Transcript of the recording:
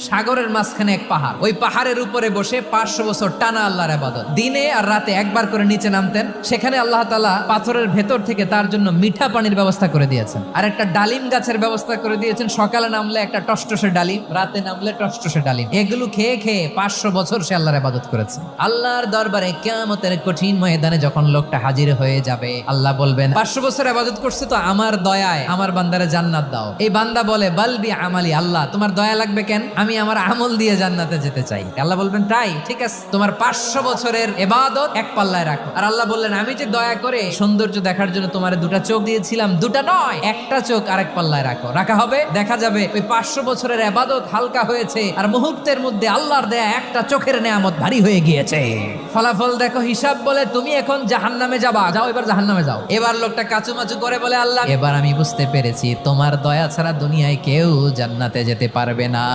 সাগরের মাঝখানে এক পাহাড়, ওই পাহাড়ের উপরে বসে 500 বছর টানা আল্লাহর ইবাদত। দিনে আর রাতে একবার করে নিচে নামতেন। সেখানে আল্লাহ তাআলা পাথরের ভেতর থেকে তার জন্য মিঠা পানির ব্যবস্থা করে দিয়েছেন, আর একটা ডালিম গাছের ব্যবস্থা করে দিয়েছেন। সকালে নামলে একটা টসটসে ডালিম, রাতে নামলে টসটসে ডালিম। এগুলো খেয়ে খেয়ে 500 বছর সে আল্লাহর ইবাদত করেছে। আল্লাহর দরবারে কিয়ামতের কঠিন ময়দানে যখন লোকটা হাজির হয়ে যাবে, আল্লাহ বলবেন 500 বছর ইবাদত করছে তো আমার দয়ায় আমার বান্দারে জান্নাত দাও। এই বান্দা বলে বালবি আমালি, আল্লাহ তোমার দয়া লাগবে কেন, আমি আমার আমল দিয়ে জান্নাতে যেতে চাই। আল্লাহ বলবেন তাই ঠিক আছে, তোমার 500 বছরের ইবাদত এক পাল্লায় রাখো। আর আল্লাহ বললেন আমি যে দয়া করে সৌন্দর্য দেখার জন্য তোমার দুটা চোখ দিয়েছিলাম, দুটা নয় একটা চোখ আরেক পাল্লায় রাখো। রাখা হবে, দেখা যাবে ওই 500 বছরের ইবাদত হালকা হয়েছে, আর মুহূর্তের মধ্যে আল্লাহর দেয়া একটা চোখের নেয়ামত ভারী হয়ে গিয়েছে। ফলাফল দেখো, হিসাব বলে তুমি এখন জাহান্নামে যাবা, যাও এবার জাহান্নামে যাও। এবার লোকটা কাচুমাচু করে বলে আল্লাহ এবার আমি বুঝতে পেরেছি তোমার দয়া ছাড়া দুনিয়ায় কেউ জান্নাতে যেতে পারবে না।